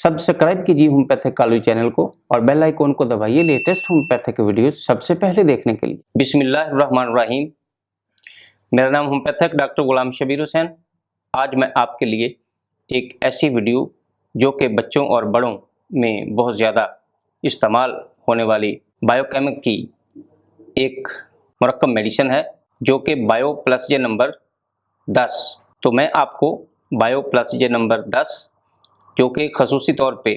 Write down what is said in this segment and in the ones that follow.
Subscribe कीजिए homeopathic college channel को और बेल आइकॉन को दबाइए लेटेस्ट होम्योपैथिक वीडियो सबसे पहले देखने के लिए। बिस्मिल्लाहिर्रहमानिर्रहीम। मेरा नाम होम्योपैथिक डॉक्टर गुलाम शबीर हुसैन। आज मैं आपके लिए एक ऐसी वीडियो जो कि बच्चों और बड़ों में बहुत ज़्यादा इस्तेमाल होने वाली बायोकेमिक की एक मुरक्कब मेडिसिन है जो कि बायो प्लस जे नंबर 10। तो मैं आपको बायो प्लस जे नंबर 10 जो कि खसूसी तौर पे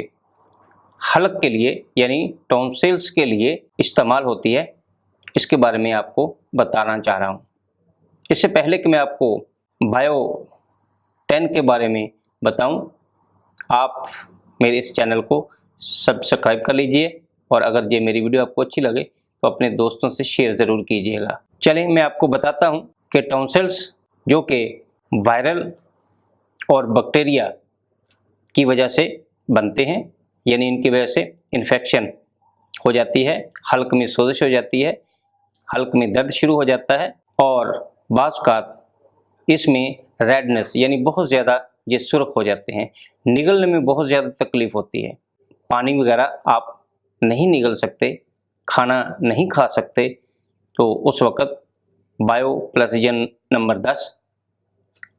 हलक के लिए यानी टॉन्सिल्स के लिए इस्तेमाल होती है, इसके बारे में आपको बताना चाह रहा हूँ। इससे पहले कि मैं आपको बायो 10 के बारे में बताऊं, आप मेरे इस चैनल को सब्सक्राइब कर लीजिए और अगर ये मेरी वीडियो आपको अच्छी लगे तो अपने दोस्तों से शेयर ज़रूर कीजिएगा। चलिए मैं आपको बताता हूं कि टॉन्सिल्स जो कि वायरल और बैक्टीरिया की वजह से बनते हैं, यानी इनकी वजह से इन्फेक्शन हो जाती है, हल्क में सोजिश हो जाती है, हल्क में दर्द शुरू हो जाता है और बाज़ औक़ात इसमें रेडनेस यानी बहुत ज़्यादा ये सुर्ख हो जाते हैं। निगलने में बहुत ज़्यादा तकलीफ़ होती है, पानी वगैरह आप नहीं निगल सकते, खाना नहीं खा सकते। तो उस वक़्त बायो प्लस जे नंबर 10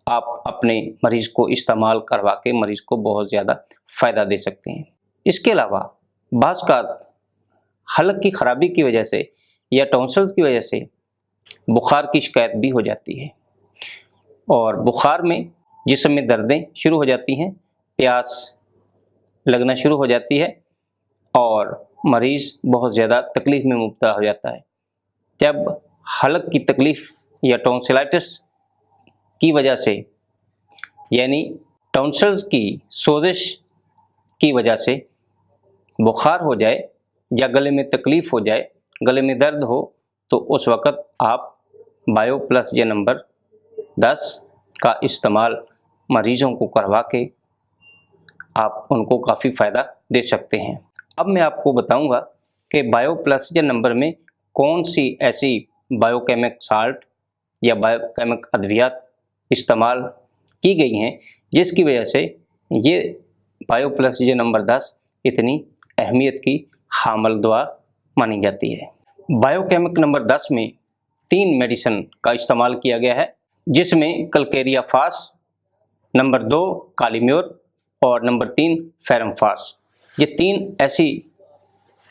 आप अपने मरीज़ को इस्तेमाल करवा के मरीज़ को बहुत ज़्यादा फ़ायदा दे सकते हैं। इसके अलावा बाज़ औक़ात हलक की ख़राबी की वजह से या टॉन्सिल्स की वजह से बुखार की शिकायत भी हो जाती है और बुखार में जिस्म में दर्दें शुरू हो जाती हैं, प्यास लगना शुरू हो जाती है और मरीज़ बहुत ज़्यादा तकलीफ़ में मुब्तला हो जाता है। जब हलक की तकलीफ़ या टॉन्सिलाइटिस की वजह से यानी टॉन्सिल्स की सोजिश की वजह से बुखार हो जाए या गले में तकलीफ़ हो जाए, गले में दर्द हो, तो उस वक़्त आप बायो प्लस जे नंबर 10 का इस्तेमाल मरीज़ों को करवा के आप उनको काफ़ी फ़ायदा दे सकते हैं। अब मैं आपको बताऊंगा कि बायो प्लस जे नंबर में कौन सी ऐसी बायोकेमिक साल्ट या बायोकेमिक अद्वियात इस्तेमाल की गई हैं जिसकी वजह से ये बायो प्लस जे नंबर 10 इतनी अहमियत की हामिल दवा मानी जाती है। बायोकेमिक नंबर 10 में 3 मेडिसिन का इस्तेमाल किया गया है, जिसमें कलकेरिया फास, नंबर 2 कालीम्योर और नंबर 3 फेरमफास। ये 3 ऐसी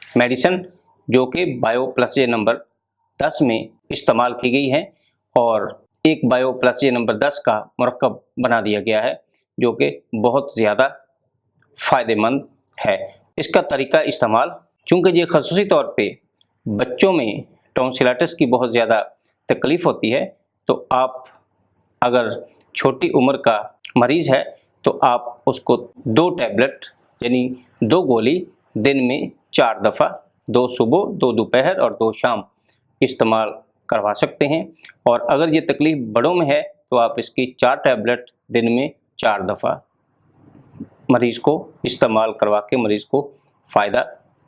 मेडिसिन जो कि बायो प्लस जे नंबर 10 में इस्तेमाल की गई है और एक बायो प्लस जे नंबर 10 का मुरक्कब बना दिया गया है जो कि बहुत ज़्यादा फ़ायदेमंद है। इसका तरीका इस्तेमाल, चूँकि ये खसूसी तौर पे बच्चों में टॉन्सिलाइटिस की बहुत ज़्यादा तकलीफ़ होती है, तो आप अगर छोटी उम्र का मरीज़ है तो आप उसको 2 टैबलेट यानी 2 गोली दिन में 4 दफ़ा, 2 सुबह, 2 दोपहर और 2 शाम इस्तेमाल करवा सकते हैं। और अगर ये तकलीफ़ बड़ों में है तो आप इसकी 4 टैबलेट दिन में 4 दफ़ा मरीज़ को इस्तेमाल करवा के मरीज़ को फ़ायदा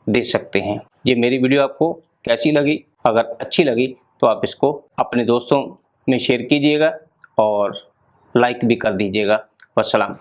दे सकते हैं। ये मेरी वीडियो आपको कैसी लगी? अगर अच्छी लगी तो आप इसको अपने दोस्तों में शेयर कीजिएगा और लाइक भी कर दीजिएगा। वस्सलाम।